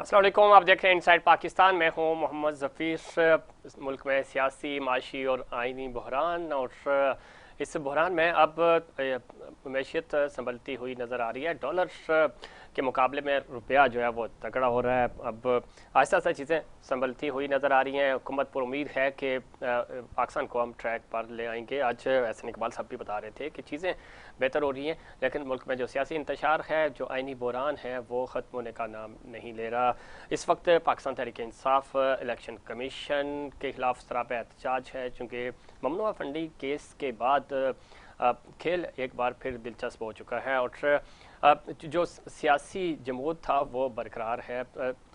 अस्सलाम वालेकुम। आप देख रहे हैं इनसाइड पाकिस्तान। मैं हूं मोहम्मद ज़फ़ीर। इस मुल्क में सियासी, माशी और आइनी बहरान, और इस बहरान में अब मैशियत संभलती हुई नज़र आ रही है। डॉलर के मुकाबले में रुपया जो है वो तगड़ा हो रहा है। अब आहिस्ता आहिस्ता चीज़ें संभलती हुई नज़र आ रही हैं। हुकूमत पर उम्मीद है कि पाकिस्तान को हम ट्रैक पर ले आएंगे। आज एहसन इकबाल साहब भी बता रहे थे कि चीज़ें बेहतर हो रही हैं, लेकिन मुल्क में जो सियासी इंतशार है, जो आइनी बहरान है, वो ख़त्म होने का नाम नहीं ले रहा। इस वक्त पाकिस्तान तहरीक इंसाफ इलेक्शन कमीशन के खिलाफ सरापा एहतजाज है, चूँकि ममनुआ फंडिंग केस के बाद खेल एक बार फिर दिलचस्प हो चुका है और जो सियासी जमूद था वो बरकरार है।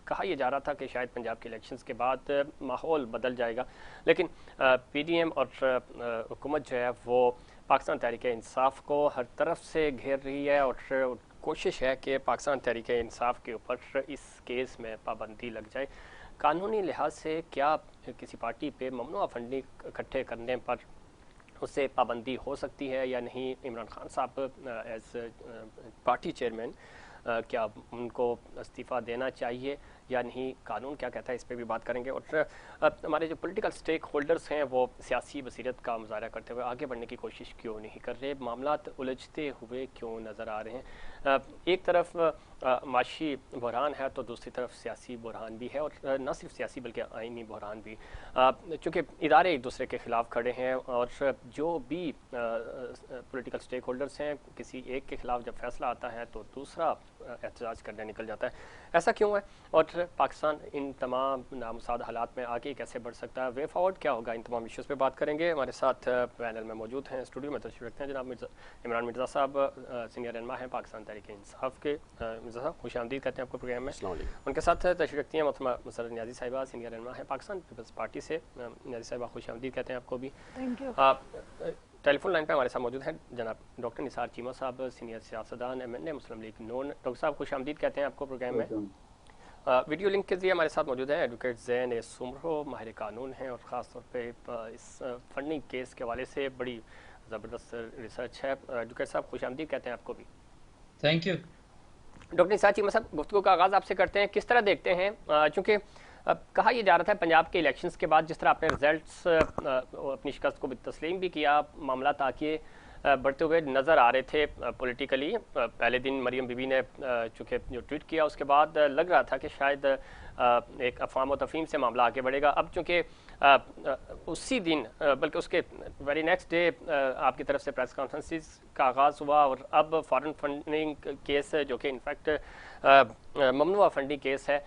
कहा यह जा रहा था कि शायद पंजाब के इलेक्शंस के बाद माहौल बदल जाएगा, लेकिन पीडीएम और हुकूमत जो है वो पाकिस्तान तहरीक इंसाफ को हर तरफ से घेर रही है और कोशिश है कि पाकिस्तान तहरीक इंसाफ के ऊपर इस केस में पाबंदी लग जाए। कानूनी लिहाज से क्या किसी पार्टी पे ममनुआ फंडिंग इकट्ठे करने पर उससे पाबंदी हो सकती है या नहीं? इमरान खान साहब एज पार्टी चेयरमैन क्या उनको इस्तीफ़ा देना चाहिए या नहीं? कानून क्या कहता है, इस पर भी बात करेंगे। और हमारे जो पॉलिटिकल स्टेक होल्डर्स हैं वो सियासी बसीरत का मुजाहरा करते हुए आगे बढ़ने की कोशिश क्यों नहीं कर रहे? मामलात उलझते हुए क्यों नज़र आ रहे हैं? एक तरफ माशी बहरान है तो दूसरी तरफ सियासी बहरान भी है, और न सिर्फ सियासी बल्कि आइनी बहरान भी। चूँकि इदारे एक दूसरे के ख़िलाफ़ खड़े हैं और जो भी पॉलिटिकल स्टेक होल्डर्स हैं, किसी एक के ख़िलाफ़ जब फैसला आता है तो दूसरा एहतजाज करने निकल जाता है। ऐसा क्यों है और पाकिस्तान इन तमाम नामुसाद हालात में आगे कैसे बढ़ सकता है? वे फॉरवर्ड क्या होगा? इन तमाम इश्यूज़ पे बात करेंगे। हमारे साथ पैनल में मौजूद हैं, स्टूडियो में तशरीफ़ रखते हैं जनाब इमरान मिर्ज़ा साहब, सीनियर रहनुमा हैं पाकिस्तान तहरीक इंसाफ के। मिर्ज़ा साहब खुश आमदीद कहते हैं आपको प्रोग्राम में। उनके साथ तशरीफ़ रखती हैं मसरत न्याज़ी साहिबा, सीनियर रहनुमा है पाकिस्तान पीपल्स पार्टी से। न्याज़ी साहिबा खुश आमदीद कहते हैं आपको भी। Thank you. टेलीफोन लाइन पे हमारे साथ मौजूद हैं जनाब डॉक्टर निसार चीमा साहब, सीनियर सियासतदान MNA मुस्लिम लीग नून। डॉक्टर साहब खुश आमदीद कहते हैं आपको प्रोग्राम में। वीडियो लिंक के जरिए हमारे साथ मौजूद हैं एडवोकेट ज़ैन सुमरो, माहिर कानून हैं और ख़ास तौर पे इस फंडिंग केस के हवाले से बड़ी ज़बरदस्त रिसर्च है। एडवोकेट साहब खुश आमदीद कहते हैं आपको भी। Thank you. Doctor Nisar Cheema साहब, गुफ्तगू का आगाज़ आपसे करते हैं। किस तरह देखते हैं, चूँकि कहा यह जा रहा था पंजाब के इलेक्शंस के बाद जिस तरह आपने रिजल्ट्स अपनी शिकस्त को भी तस्लीम भी किया, मामला ताकि बढ़ते हुए नज़र आ रहे थे पॉलिटिकली। पहले दिन मरियम बीबी ने चूँकि जो ट्वीट किया उसके बाद लग रहा था कि शायद एक अफवाम व तफहीम से मामला आगे बढ़ेगा। अब चूँकि उसी दिन बल्कि उसके वेरी नेक्स्ट डे आपकी तरफ से प्रेस कॉन्फ्रेंसिस का आगाज़ हुआ और अब फॉरेन फंडिंग केस जो कि इनफैक्ट ममनुआ फंडिंग केस है,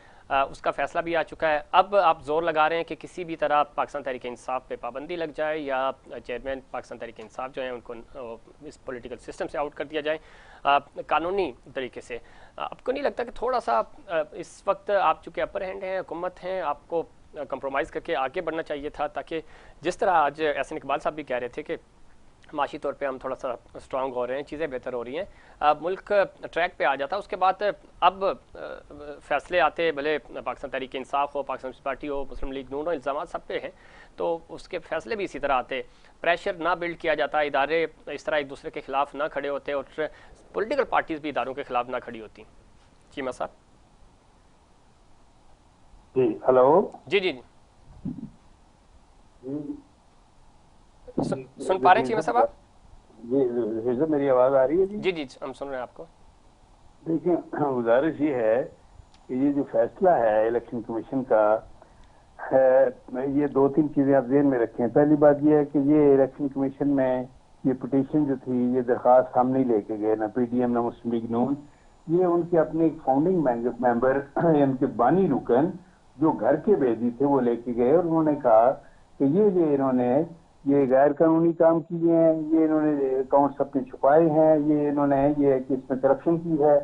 उसका फैसला भी आ चुका है। अब आप जोर लगा रहे हैं कि किसी भी तरह पाकिस्तान तहरीक इंसाफ पे पाबंदी लग जाए या चेयरमैन पाकिस्तान तहरीक इंसाफ जो है उनको इस पॉलिटिकल सिस्टम से आउट कर दिया जाए कानूनी तरीके से। आपको नहीं लगता कि थोड़ा सा इस वक्त आप चूँकि अपर हैंड हैं, हुकूमत हैं, आपको कंप्रोमाइज़ करके आगे बढ़ना चाहिए था, ताकि जिस तरह आज एहसन इकबाल साहब भी कह रहे थे कि माशी तौर पे हम थोड़ा सा स्ट्रांग हो रहे हैं, चीज़ें बेहतर हो रही हैं, अब मुल्क ट्रैक पे आ जाता, उसके बाद अब फैसले आते, भले पाकिस्तान तहरीक इंसाफ हो, पाकिस्तान पीपल्स पार्टी हो, मुस्लिम लीग नून हो, इल्ज़ाम सब पे हैं, तो उसके फैसले भी इसी तरह आते, प्रेशर ना बिल्ड किया जाता, इदारे इस तरह एक दूसरे के खिलाफ ना खड़े होते और पॉलिटिकल पार्टीज़ भी इदारों के खिलाफ ना खड़ी होती। चीमा साहब जी, हेलो। जी जी सुन पा रहे हैं चीमा साहब आप? जी, मेरी आवाज आ रही है? जी जी जी हम सुन रहे हैं आपको। देखिए, गुजारिश ये है कि ये जो फैसला है इलेक्शन कमीशन का है, ये दो तीन चीजें आप ध्यान में रखें। पहली बात ये है कि ये इलेक्शन कमीशन में ये पिटीशन जो थी, ये दरखास्त हम नहीं लेके गए, ना पीडीएम ना मुस्लिम लीग नून। ये उनके अपने फाउंडिंग मेंबर उनके बानी रुकन जो घर के भेदी थे वो लेके गए और उन्होंने कहा कि ये इन्होंने ये गैर कानूनी काम किए हैं, ये इन्होंने अकाउंट्स अपने छुपाए हैं, ये इन्होंने ये इसमें करप्शन की है,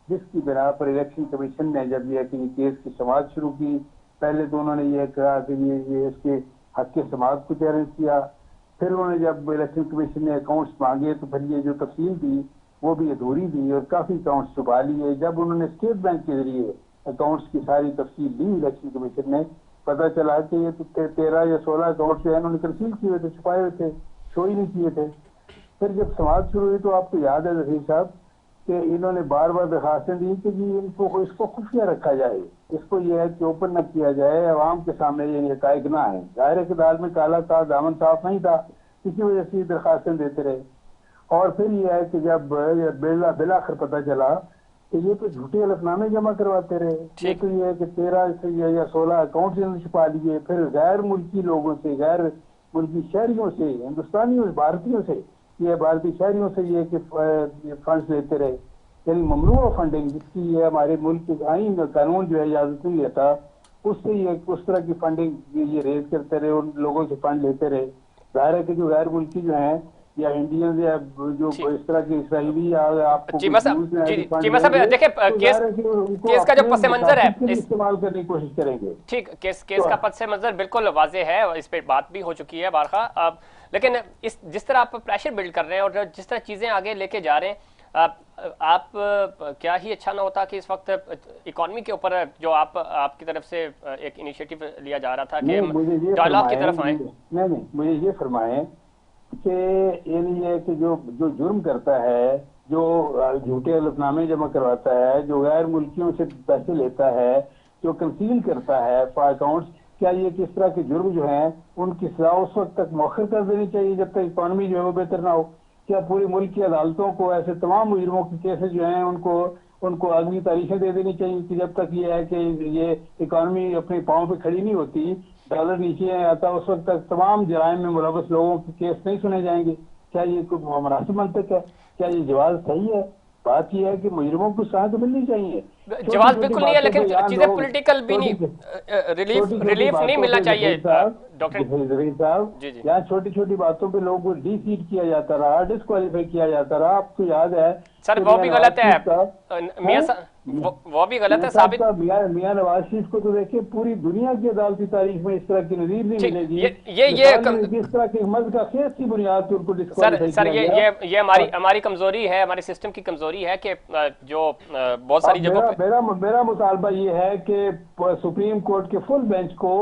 जिसकी बिना पर इलेक्शन कमीशन ने जब ये कि केस की समाज शुरू की, पहले तो उन्होंने ये कहा कि ये इसके हक के समाज को चैलेंज किया। फिर उन्होंने जब इलेक्शन कमीशन ने अकाउंट्स मांगे तो फिर ये जो तफसील थी वो भी अधूरी थी और काफी अकाउंट्स छुपा लिए। जब उन्होंने स्टेट बैंक के जरिए अकाउंट्स की सारी तफसील ली इलेक्शन कमीशन ने, पता चला कि ये तो 13 या 16 अकाउंट जो है इन्होंने कंसील किए हुए थे, छुपाए हुए थे, शो ही नहीं किए थे। फिर जब समाज शुरू हुई तो आपको याद है जहीर साहब कि इन्होंने बार बार दरखास्तें दी कि जी इसको खुफिया रखा जाए, इसको ये है कि ओपन न किया जाए, आवाम के सामने ये हकायक ना है। जाहिर है कि दाल में काला था, दामन साफ नहीं था, इसी वजह से ये दरखास्तें देते रहे। और फिर यह है कि जब बिलाखिर पता चला कि ये तो झूठे हलफनामे जमा करवाते रहे। ये तो ये है कि 13 से या 16 अकाउंट इन्होंने छुपा लिए, फिर गैर मुल्की लोगों से, गैर मुल्की शहरियों से, हिंदुस्तानियों भारतीयों से, ये भारतीय शहरियों से ये कि फंड्स लेते रहे। यानी ममनूआ फंडिंग, जिसकी ये हमारे मुल्क के आईन कानून जो है इजाजत नहीं देता, उससे ये उस तरह की फंडिंग ये रेज करते रहे, उन लोगों से फंड लेते रहे। जाहिर है कि जो गैर मुल्की जो है या इंडियन या जो इस तरह के इसराइली या आपको जी साहब, देखिए केस का जो पस मंजर है इस्तेमाल करने की कोशिश करेंगे। ठीक, केस का पस मंजर बिल्कुल वाजे है और इस पे बात भी हो चुकी है बारखा। अब लेकिन इस जिस तरह आप प्रेशर बिल्ड कर रहे हैं और जिस तरह चीजें आगे लेके जा रहे हैं, आप क्या ही अच्छा ना होता कि इस वक्त इकोनॉमी के ऊपर जो आपकी तरफ से एक इनिशिएटिव लिया जा रहा था कि डायलॉग की तरफ आए। नहीं, मुझे ये फरमाएं कि ये नहीं है कि जो जुर्म करता है, जो झूठे हलफनामे जमा करवाता है, जो गैर मुल्कियों से पैसे लेता है, जो कंसील करता है अकाउंट्स, क्या ये किस तरह के जुर्म जो हैं उनकी सजा उस वक्त तक मौखर कर देनी चाहिए जब तक इकोनॉमी जो है वो बेहतर ना हो? क्या पूरी मुल्क की अदालतों को ऐसे तमाम मुजरिमों के केसेस जो हैं उनको अगली तारीखें दे देनी चाहिए कि जब तक ये है कि ये इकोनॉमी अपने पाँव पे खड़ी नहीं होती, डॉलर नीचे आता, उस वक्त तक तमाम जराइम में मुलव्वस लोगों के केस नहीं सुने जाएंगे? क्या ये कोई मुनासिब मंतक है? क्या ये जवाब सही है? बात यह है कि मुजरिमों को सजा तो मिलनी चाहिए। जवाब बिल्कुल नहीं है, लेकिन चीजें पॉलिटिकल भी नहीं, रिलीफ नहीं मिलना चाहिए डॉक्टर साहब। यहाँ छोटी छोटी बातों पे लोगों को डी-सीट किया जाता रहा, डिस्क्वालीफाई किया जाता रहा। आपको याद है सर वो भी गलत है वो भी गलत है साबित। मियां नवाज शरीफ को तो देखिए पूरी दुनिया की अदालती तारीख में इस तरह की नजीर नहीं मिलेगी। ये इस तरह के मर्द का केस की बुनियाद पर उनको डिस्क्वालीफाई सर ये हमारी कमजोरी है, हमारे सिस्टम की कमजोरी है कि जो बहुत सारी जगहों मेरा मुतालबा ये है कि सुप्रीम कोर्ट के फुल बेंच को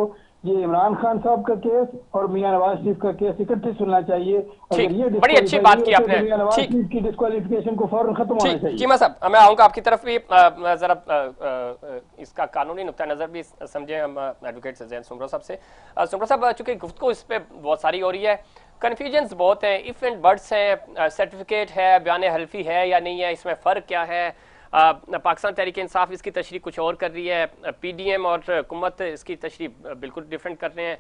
ये इमरान खान साहब का केस और मियां नवाज शरीफ का केस इकट्ठे सुनना चाहिए। अगर ये बड़ी अच्छी बात की आपने, मियां नवाज शरीफ की डिस्क्वालिफिकेशन को फौरन खत्म होना चाहिए। चीमा साहब मैं आऊंगा आपकी तरफ भी, जरा इसका कानूनी नुक्ता नजर भी समझे हम एडवोकेट सजैन सुमरा साहब से। सुमरा साहब चूंकि गुफ्तगू इस पे बहुत सारी हो रही है, कन्फ्यूजन्स बहुत हैं, इफ एंड बट्स हैं, सर्टिफिकेट है, बयान हल्फी है या नहीं है, इसमें फ़र्क क्या है? पाकिस्तान तहरीक इंसाफ इसकी तशरीह कुछ और कर रही है, पीडीएम और हुकूमत इसकी तशरीह बिल्कुल डिफरेंट कर रहे हैं।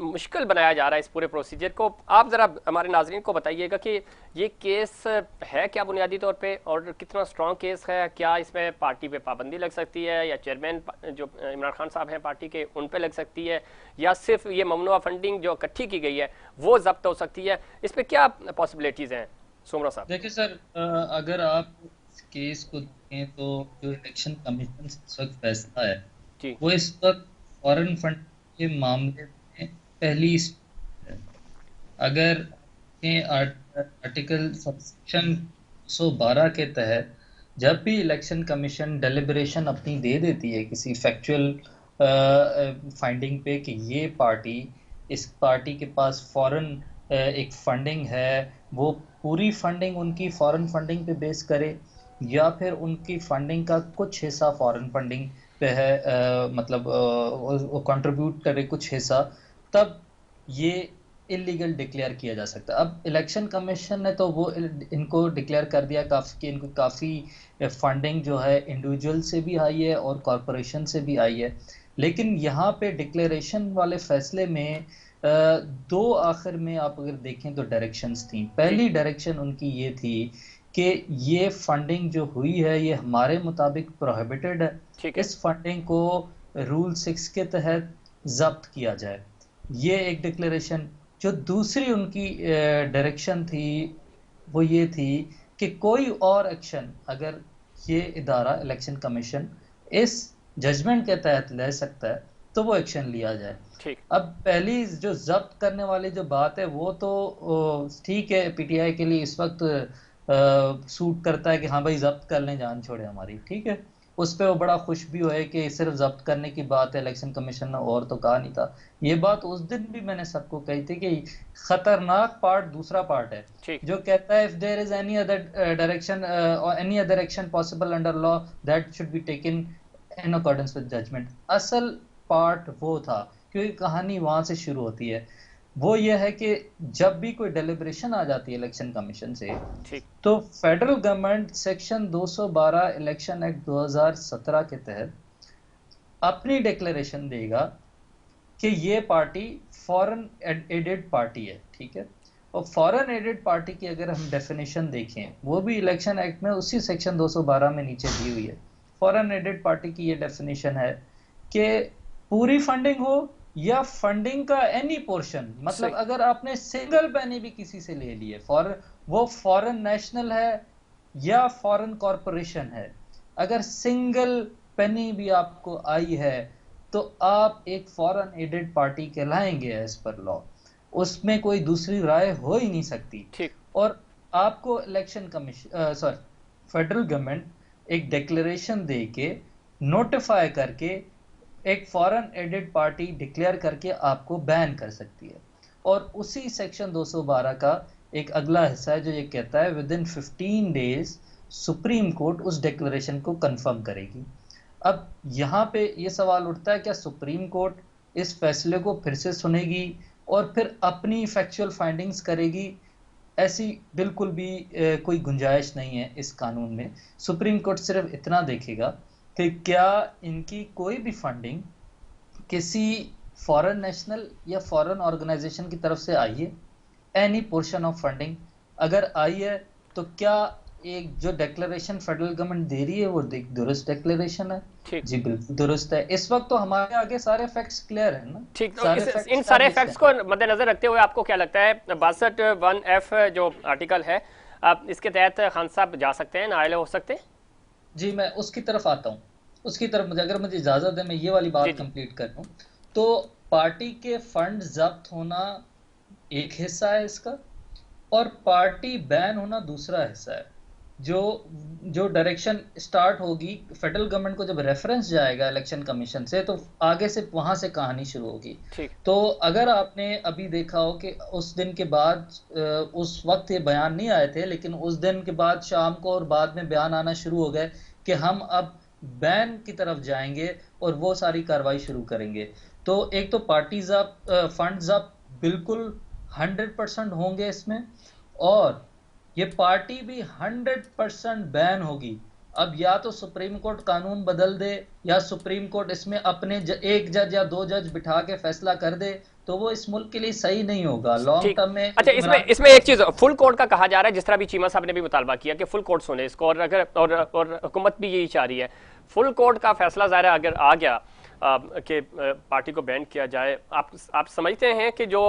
मुश्किल बनाया जा रहा है इस पूरे प्रोसीजर को। आप ज़रा हमारे नाजरीन को बताइएगा कि ये केस है क्या बुनियादी तौर पे, और कितना स्ट्रॉन्ग केस है? क्या इसमें पार्टी पे पाबंदी लग सकती है, या चेयरमैन जो इमरान खान साहब हैं पार्टी के उन पे लग सकती है, या सिर्फ ये ममनुआ फंडिंग जो इकट्ठी की गई है वो जब्त हो सकती है? इस पर क्या पॉसिबिलिटीज़ हैं सुमरा साहब? देखिए सर, अगर आप केस को देखें तो जो इलेक्शन कमीशन इस वक्त फैसला है वो इस वक्त फॉरेन फंड के मामले में पहली है। अगर आर्टिकल सेक्शन 112 के तहत जब भी इलेक्शन कमीशन डेलिब्रेशन अपनी दे देती है किसी फैक्चुअल फाइंडिंग पे कि ये पार्टी, इस पार्टी के पास फॉरेन एक फंडिंग है, वो पूरी फंडिंग उनकी फॉरेन फंडिंग पे बेस करे या फिर उनकी फंडिंग का कुछ हिस्सा फॉरेन फंडिंग पे है, मतलब वो कंट्रीब्यूट करे कुछ हिस्सा, तब ये इलीगल डिक्लेयर किया जा सकता है। अब इलेक्शन कमीशन ने तो वो इनको डिक्लेयर कर दिया कि इनको काफ़ी फंडिंग जो है इंडिविजुअल से भी आई है और कॉरपोरेशन से भी आई है, लेकिन यहाँ पे डिक्लेरेशन वाले फैसले में दो आखिर में आप अगर देखें तो डायरेक्शंस थी। पहली डायरेक्शन उनकी ये थी कि ये फंडिंग जो हुई है ये हमारे मुताबिक प्रोहिबिटेड है, इस फंडिंग को रूल 6 के तहत जब्त किया जाए, ये एक डिक्लेरेशन। जो दूसरी उनकी डायरेक्शन थी वो ये थी कि कोई और एक्शन अगर ये इदारा इलेक्शन कमीशन इस जजमेंट के तहत ले सकता है तो वो एक्शन लिया जाए। अब पहली जो जब्त करने वाली जो बात है वो तो ठीक है, पीटीआई के लिए इस वक्त सूट करता है कि हाँ भाई जब्त कर लें, जान छोड़े हमारी, ठीक है, उस पर वो बड़ा खुश भी हुआ है कि सिर्फ जब्त करने की बात है, इलेक्शन कमीशन ने और तो कहा नहीं था। ये बात उस दिन भी मैंने सबको कही थी कि खतरनाक पार्ट दूसरा पार्ट है जो कहता है if there is any other direction और any other action possible under law that should be taken in accordance with judgement. असल पार्ट वो था, क्योंकि कहानी वहां से शुरू होती है, वो ये है कि जब भी कोई डेलिब्रेशन आ जाती है इलेक्शन कमीशन से, ठीक। तो federal government section 212 election act 2017 के तहत अपनी डिक्लेरेशन देगा कि ये पार्टी फॉरेन एडेड पार्टी है, ठीक है। और फॉरेन एडेड पार्टी की अगर हम डेफिनेशन देखें, वो भी इलेक्शन एक्ट में उसी सेक्शन 212 में नीचे दी हुई है। फॉरेन एडेड पार्टी की ये डेफिनेशन है कि पूरी फंडिंग हो या फंडिंग का एनी पोर्शन, मतलब सही। अगर आपने सिंगल पैनी भी किसी से ले ली है, वो फॉरेन नेशनल है या फॉरेन कॉरपोरेशन है, अगर सिंगल पेनी भी आपको आई है तो आप एक फॉरेन एडेड पार्टी कहलाएंगे एज पर लॉ। उसमें कोई दूसरी राय हो ही नहीं सकती। ठीक। और आपको इलेक्शन कमीशन फेडरल गवर्नमेंट एक डिक्लेरेशन दे के, नोटिफाई करके, एक फॉरेन एडेड पार्टी डिक्लेयर करके आपको बैन कर सकती है। और उसी सेक्शन 212 का एक अगला हिस्सा है जो ये कहता है with in 15 days supreme court उस डिक्लेरेशन को कंफर्म करेगी। अब यहाँ पे ये सवाल उठता है, क्या सुप्रीम कोर्ट इस फैसले को फिर से सुनेगी और फिर अपनी फैक्चुअल फाइंडिंग्स करेगी? ऐसी बिल्कुल भी कोई गुंजाइश नहीं है इस कानून में। सुप्रीम कोर्ट सिर्फ इतना देखेगा कि क्या इनकी कोई भी फंडिंग किसी फॉरेन नेशनल या फॉरेन ऑर्गेनाइजेशन की तरफ से आई है, एनी पोर्शन ऑफ फंडिंग अगर आई है, तो क्या एक जो डिक्लेरेशन फेडरल गवर्नमेंट दे रही है वो दुरुस्त डिक्लेरेशन है? ठीक। जी बिल्कुल दुरुस्त है। इस वक्त तो हमारे आगे सारे फैक्ट्स क्लियर हैं ना, ठीक। तो सारे इन फैक्ट्स सारे फैक्ट्स को मद्देनजर रखते हुए आपको क्या लगता है 62(1)(f) जो आर्टिकल है, आप इसके तहत खान साहब जा सकते हैं, नाअहल हो सकते हैं? जी मैं उसकी तरफ आता हूँ, उसकी तरफ मुझे, अगर मुझे इजाजत है मैं ये वाली जी बात जी। कंप्लीट कर लूँ। तो पार्टी के फंड जब्त होना एक हिस्सा है इसका, और पार्टी बैन होना दूसरा हिस्सा है। जो जो डायरेक्शन स्टार्ट होगी फेडरल गवर्नमेंट को, जब रेफरेंस जाएगा इलेक्शन कमीशन से, तो आगे से वहां से कहानी शुरू होगी। ठीक। तो अगर आपने अभी देखा हो कि उस दिन के बाद, उस वक्त ये बयान नहीं आए थे, लेकिन उस दिन के बाद शाम को और बाद में बयान आना शुरू हो गए कि हम अब बैन की तरफ जाएंगे और वो सारी कार्रवाई शुरू करेंगे। तो एक तो पार्टी जब्त, फंड जब्त बिल्कुल 100% होंगे इसमें, और ये पार्टी भी 100% बैन होगी। अब या तो सुप्रीम कोर्ट कानून बदल दे, या सुप्रीम कोर्ट इसमें अपने एक जज या दो जज बिठा के फैसला कर दे, तो वो इस मुल्क के लिए सही नहीं होगा लॉन्ग ठीक। टर्म में। अच्छा, इसमें इमरान इसमें एक चीज फुल कोर्ट का कहा जा रहा है, जिस तरह भी चीमा साहब ने भी मुतालबा किया कि फुल कोर्ट सुने इसको, और अगर और हुकूमत भी यही चाह रही है, फुल कोर्ट का फैसला ज़ाहिर अगर आ गया कि पार्टी को बैन किया जाए, आप समझते हैं कि जो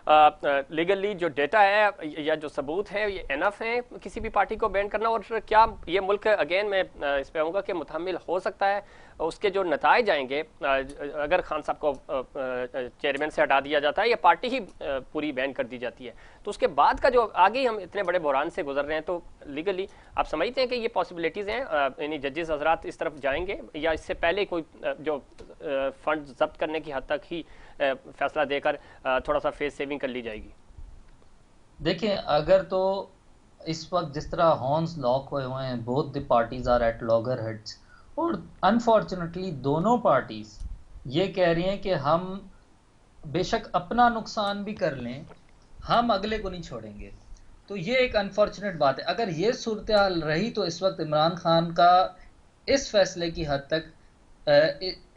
लीगली जो डेटा है या जो सबूत है ये एनफ है किसी भी पार्टी को बैन करना? और क्या ये मुल्क, अगेन मैं इस पे आऊँगा कि मुतहम्मिल हो सकता है उसके जो नताइज आएंगे अगर खान साहब को चेयरमैन से हटा दिया जाता है या पार्टी ही पूरी बैन कर दी जाती है, तो उसके बाद का जो आगे हम इतने बड़े बहरान से गुजर रहे हैं, तो लीगली आप समझते हैं कि ये पॉसिबिलिटीज़ हैं, यानी जजेस हजरात इस तरफ जाएंगे, या इससे पहले कोई जो फंड जब्त करने की हद तक ही फैसला देकर थोड़ा सा फेस सेविंग कर ली जाएगी? देखिए, अगर तो इस वक्त जिस तरह हॉर्न्स लॉक हुए हुए हैं, both the parties are at loggerheads, और अनफॉर्चुनेटली दोनों पार्टीज ये कह रही हैं कि हम बेशक अपना नुकसान भी कर लें, हम अगले को नहीं छोड़ेंगे। तो ये एक अनफॉर्चुनेट बात है। अगर ये सूरत हाल रही तो इस वक्त इमरान खान का इस फैसले की हद तक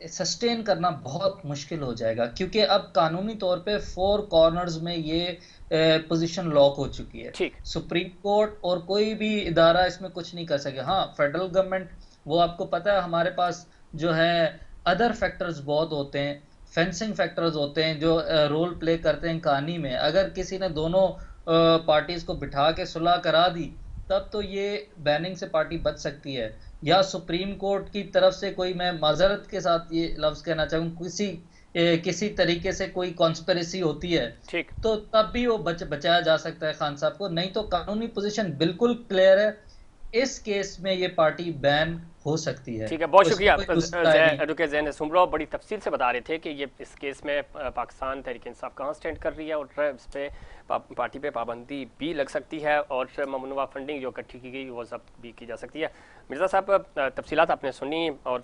सस्टेन करना बहुत मुश्किल हो जाएगा, क्योंकि अब कानूनी तौर पे 4 कॉर्नर्स में ये पोजीशन लॉक हो चुकी है। ठीक। सुप्रीम कोर्ट और कोई भी इदारा इसमें कुछ नहीं कर सके। हाँ, फेडरल गवर्नमेंट, वो आपको पता है हमारे पास जो है अदर फैक्टर्स बहुत होते हैं, फेंसिंग फैक्टर्स होते हैं जो रोल प्ले करते हैं कहानी में। अगर किसी ने दोनों पार्टीज को बिठा के सुलह करा दी, तब तो ये बैनिंग से पार्टी बच सकती है। या सुप्रीम कोर्ट की तरफ से कोई, मैं माजरत के साथ ये लफ्ज कहना चाहूँ, किसी तरीके से कोई कॉन्स्पिरेसी होती है, ठीक। तो तब भी वो बचाया जा सकता है खान साहब को। नहीं तो कानूनी पोजीशन बिल्कुल क्लियर है, इस केस में ये पार्टी बैन हो सकती है। ठीक है, बहुत शुक्रिया नहीं। एडवोकेट ज़ैन सुमरो, बड़ी तफसील से बता रहे थे कि ये इस केस में पाकिस्तान तहरीक इंसाफ कहाँ स्टैंड कर रही है, और इस पे पार्टी पे पाबंदी भी लग सकती है, और ममनुआ फंडिंग जो इकट्ठी की गई वो जब्त भी की जा सकती है। मिर्ज़ा साहब, तफसीलात आपने सुनी, और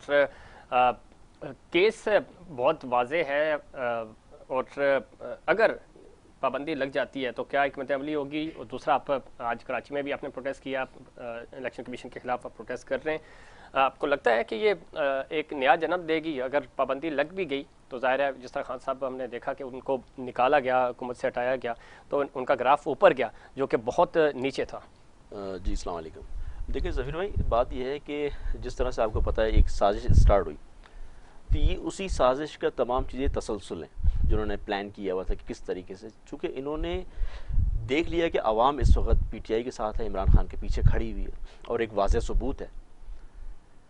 केस बहुत वाजे है और अगर पाबंदी लग जाती है तो क्या हिकमत अमली होगी? और दूसरा, आप आज कराची में भी आपने प्रोटेस्ट किया, इलेक्शन कमीशन के खिलाफ आप प्रोटेस्ट कर रहे हैं, आपको लगता है कि ये एक नया जन्म देगी? अगर पाबंदी लग भी गई तो जाहिर है जिस तरह खान साहब हमने देखा कि उनको निकाला गया, हुकूमत से हटाया गया, तो उनका ग्राफ ऊपर गया जो कि बहुत नीचे था। जी अस्सलाम वालेकुम। देखिए ज़फ़ीर भाई, बात यह है कि जिस तरह से आपको पता है एक साजिश स्टार्ट हुई, तो ये उसी साजिश का तमाम चीज़ें तसलसल हैं जिन्होंने प्लान किया हुआ था कि किस तरीके से, चूँकि इन्होंने देख लिया कि आवाम इस वक्त पीटीआई के साथ है, इमरान खान के पीछे खड़ी हुई है और एक वाज़ेह सबूत है।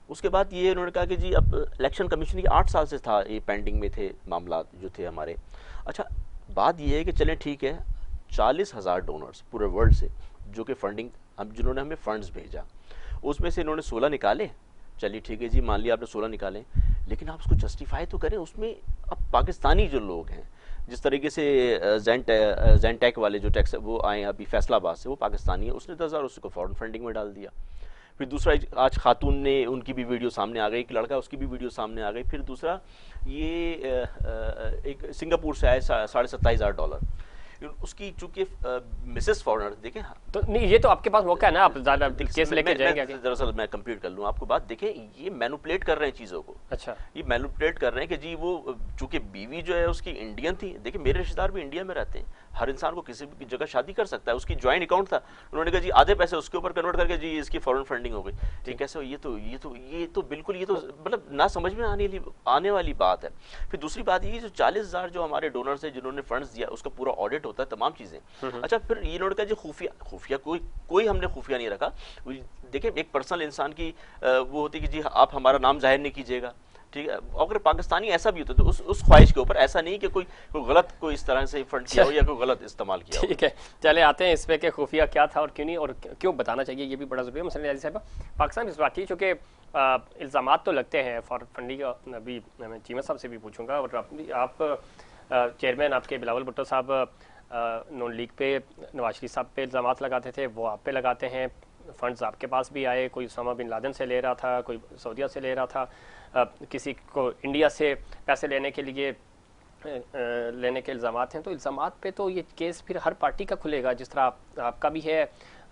उसके बाद ये उन्होंने कहा कि जी अब इलेक्शन कमीशन की 8 साल से था, ये पेंडिंग में थे मामला जो थे हमारे। अच्छा, बात ये है कि चलें ठीक है, 40,000 डोनर्स पूरे वर्ल्ड से जो कि फंडिंग हम जिन्होंने हमें फंड्स भेजा, उसमें से इन्होंने 16 निकाले। चलिए ठीक है जी, मान लिया आपने 16 निकाले, लेकिन आप उसको जस्टिफाई तो करें। उसमें अब पाकिस्तानी जो लोग हैं, जिस तरीके से जैनटेक वाले जो टैक्स वो आए अभी फैसलाबाद से, वो पाकिस्तानी है, उसने 10,000 उसको फॉरेन फंडिंग में डाल दिया। फिर दूसरा, आज खातून ने उनकी भी वीडियो सामने आ गई, एक लड़का उसकी भी वीडियो सामने आ गई। फिर दूसरा ये एक सिंगापुर से आए $27,500, उसकी चूंकि मिसेस फॉरेनर देखें। तो नहीं, ये तो आपके पास मौका है ना, आप ज़्यादा केस लेके जाएंगे। दरअसल मैं कंप्लीट कर लूँ आपको बात। देखें, ये मैनिपुलेट कर रहे हैं चीज़ों को। अच्छा, ये मैनिपुलेट कर रहे हैं कि जी वो चूंकि बीवी जो है उसकी इंडियन थी। देखिए मेरे रिश्तेदार भी इंडिया में रहते हैं, हर इंसान को किसी भी जगह शादी कर सकता है। उसकी ज्वाइंट अकाउंट था, उन्होंने कहा जी आधे पैसे उसके ऊपर कन्वर्ट करके जी इसकी फॉरेन फंडिंग हो गई। ठीक, कैसे? ये तो बिल्कुल, ये तो मतलब ना समझ में आने वाली बात है। फिर दूसरी बात ये, जो 40,000 जो हमारे डोनर्स हैं जिन्होंने फंड्स दिया, उसका पूरा ऑडिट होता है, तमाम चीज़ें। अच्छा, फिर ये इन्होंने कहा जी खुफिया कोई हमने खुफिया नहीं रखा। देखिए एक पर्सनल इंसान की वो होती है कि जी आप हमारा नाम जाहिर नहीं कीजिएगा, ठीक है। अगर पाकिस्तानी ऐसा भी होता तो उस ख्वाहिश के ऊपर ऐसा नहीं कि कोई गलत कोई इस तरह से फंड किया हो या कोई गलत इस्तेमाल किया हो। ठीक है, चले आते हैं इस पे कि खुफिया क्या था और क्यों नहीं, और क्यों बताना चाहिए, ये भी बड़ा ज़रूरी है। मसलन अली साहब, पाकिस्तान इस बात की चूँकि इल्ज़ाम तो लगते हैं फॉरेन फंडिंग का, अभी मैं चीमा साहब से भी पूछूंगा, और आप चेयरमैन आपके बिलावल भुट्टो साहब नून लीग पे नवाज शरीफ साहब पे इल्ज़ाम लगाते थे, वो आप पे लगाते हैं। फंड्स आपके पास भी आए, कोई उसामा बिन लादेन से ले रहा था, कोई सऊदीया से ले रहा था, किसी को इंडिया से पैसे लेने के इल्ज़ाम हैं। तो इल्ज़ाम पे तो ये केस फिर हर पार्टी का खुलेगा, जिस तरह आपका भी है।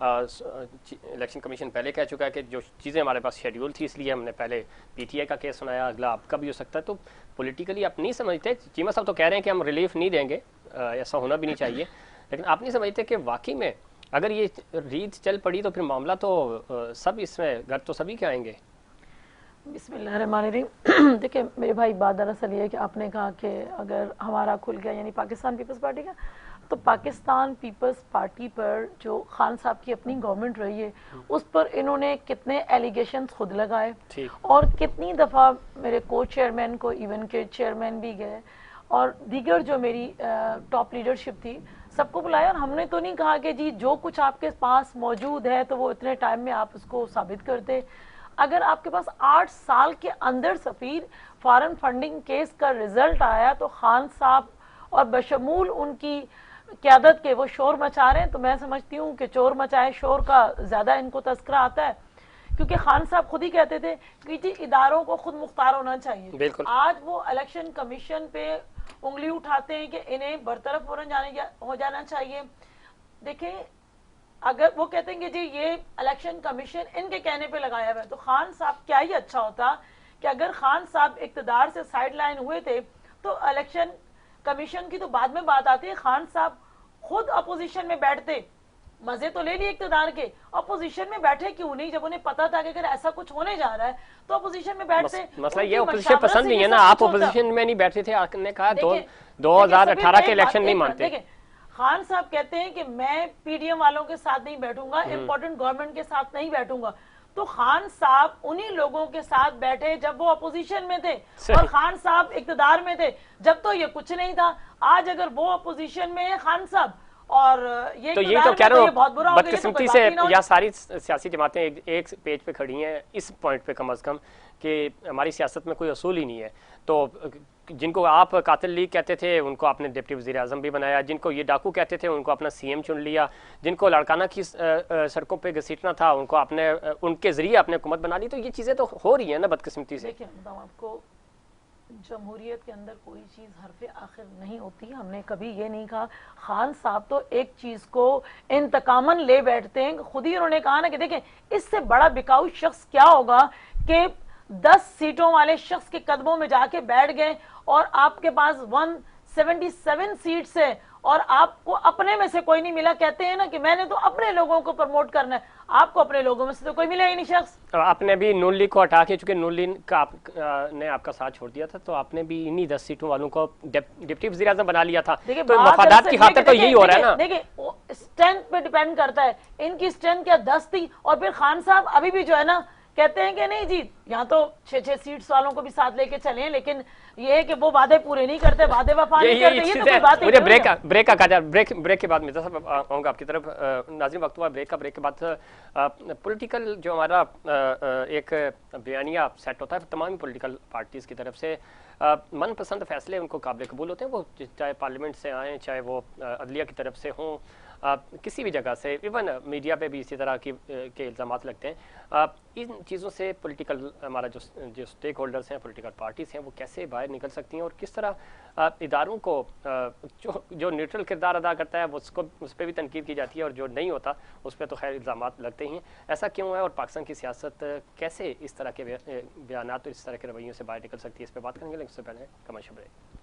इलेक्शन कमीशन पहले कह चुका है कि जो चीज़ें हमारे पास शेड्यूल थी इसलिए हमने पहले पीटीआई का केस सुनाया, अगला आपका भी हो सकता है। तो पॉलिटिकली आप नहीं समझते, चीमा साहब तो कह रहे हैं कि हम रिलीफ नहीं देंगे, ऐसा होना भी नहीं चाहिए, लेकिन आप नहीं समझते कि वाकई में अगर ये रीत चल पड़ी तो फिर मामला तो सब इसमें घर तो सभी के आएंगे। बिस्मिल्लाहिर्रहमानिर्रहीम। देखिए मेरे भाई, बात दरअसल ये है कि आपने कहा कि अगर हमारा खुल गया, यानी पाकिस्तान पीपल्स पार्टी का, तो पाकिस्तान पीपल्स पार्टी पर जो खान साहब की अपनी गवर्नमेंट रही है उस पर इन्होंने कितने एलिगेशंस खुद लगाए, और कितनी दफ़ा मेरे को चेयरमैन को इवन के चेयरमैन भी गए और दीगर जो मेरी टॉप लीडरशिप थी सबको बुलाया। और हमने तो नहीं कहा कि जी जो कुछ आपके पास मौजूद है तो वो इतने टाइम में आप उसको साबित करते। अगर आपके पास 8 साल के अंदर सफ़ीर फॉरेन फंडिंग केस का रिजल्ट आया तो खान साहब और बशमूल उनकी क़यादत के वो शोर मचा रहे हैं, तो मैं समझती हूँ कि चोर मचाए शोर का ज़्यादा इनको तस्करा आता है, क्योंकि खान साहब खुद ही कहते थे कि जी इदारों को खुद मुख्तार होना चाहिए। आज वो इलेक्शन कमीशन पे उंगली उठाते हैं कि इन्हें बरतरफ हो जाना चाहिए। देखिए, अगर वो कहते हैं कि जी ये इलेक्शन कमीशन इनके कहने पे लगाया हुआ है, तो खान साहब क्या ही अच्छा होता कि अगर खान साहब इक़्तिदार से साइड लाइन हुए थे तो इलेक्शन कमीशन की तो बाद में बात आती है, खान साहब खुद अपोजिशन में बैठते, मजे तो ले लिए इक़्तिदार के, अपोजिशन में बैठे क्यों नहीं? जब उन्हें पता था कि अगर ऐसा कुछ होने जा रहा है तो अपोजिशन में बैठते। मसला ये अपोजिशन पसंद नहीं है ना, आप अपोजिशन में नहीं बैठे थे, आपने कहा 2018 के इलेक्शन नहीं मानते। खान साहब कहते हैं कि मैं पीडीएम वालों के साथ नहीं बैठूंगा, इंपॉर्टेंट गवर्नमेंट के साथ नहीं बैठूंगा। तो खान साहब उन्हीं लोगों के साथ बैठे जब वो अपोजिशन में थे, और खान साहब इक़्तिदार में थे जब तो ये कुछ नहीं था। आज अगर वो अपोजिशन में है खान साहब और ये तो ये तो कह रहा हूँ बदकिस्मती से या सारी सियासी जमातें एक पेज पे खड़ी हैं इस पॉइंट पे, कम अज कम कि हमारी सियासत में कोई असूल ही नहीं है। तो जिनको आप कातिल लीग कहते थे उनको आपने डिप्टी वज़ीर आज़म भी बनाया, जिनको ये डाकू कहते थे उनको अपना सीएम चुन लिया, जिनको लड़काना की सड़कों पे घसीटना था उनको आपने उनके ज़रिए आपने हुकूमत बना ली। तो ये चीज़ें तो हो रही हैं ना बदकिस्मती से। देखिए बताऊँ आपको, जमहूरियत के अंदर कोई चीज़ हरफ आखिर नहीं होती। हमने कभी ये नहीं कहा। खान साहब तो एक चीज़ को इंतकामन ले बैठते हैं। खुद ही उन्होंने कहा ना कि देखें इससे बड़ा बिकाऊ शख्स क्या होगा कि 10 सीटों वाले शख्स के कदमों में जाके बैठ गए और आपके पास 177 सीट्स है और आपको अपने में से कोई नहीं मिला। कहते हैं ना कि मैंने तो अपने लोगों को प्रमोट करना है, आपको अपने लोगों में से तो कोई मिला ही नहीं शख्स। आपने भी नून लीग को हटा के, चूंकि नून लीग का ने आपका साथ छोड़ दिया था, तो आपने भी इन्हीं 10 सीटों वालों को डिप्टी वज़ीर आज़म बना लिया था। तो मफादात की खातिर तो यही हो रहा है ना। देखिए स्ट्रेंथ पे डिपेंड करता है। इनकी स्ट्रेंथ क्या 10 थी और फिर खान साहब अभी भी जो है ना कहते हैं कि नहीं जी यहाँ तो 6-6 सीट्स वालों को भी साथ लेके चले, लेकिन ये है कि वो वादे पूरे नहीं करते, वादे वफा नहीं करते। ये तो कोई बात मुझे ब्रेक के बाद मिर्जा साहब आऊँगा आपकी तरफ। नाज़रीन वक्त हुआ ब्रेक के बाद पॉलिटिकल जो हमारा एक बयानिया सेट होता है तमाम पॉलिटिकल पार्टीज़ की तरफ से, मनपसंद फैसले उनको काबिल कबूल होते हैं, वो चाहे पार्लियामेंट से आएँ चाहे वो अदलिया की तरफ से हों, किसी भी जगह से, इवन मीडिया पे भी इसी तरह के इल्ज़ामात लगते हैं। इन चीज़ों से पॉलिटिकल हमारा जो स्टेक होल्डर्स हैं, पॉलिटिकल पार्टीज़ हैं, वो कैसे बाहर निकल सकती हैं और किस तरह इदारों को जो न्यूट्रल किरदार अदा करता है उस पर भी तनकीद की जाती है और जो नहीं होता उस पर तो खैर इल्ज़ामात लगते ही हैं। ऐसा क्यों है और पाकिस्तान की सियासत कैसे इस तरह के बयानात और इस तरह के रवैयों से बाहर निकल सकती है, इस पर बात करेंगे। लेकिन उससे पहले कमर्शियल ब्रेक।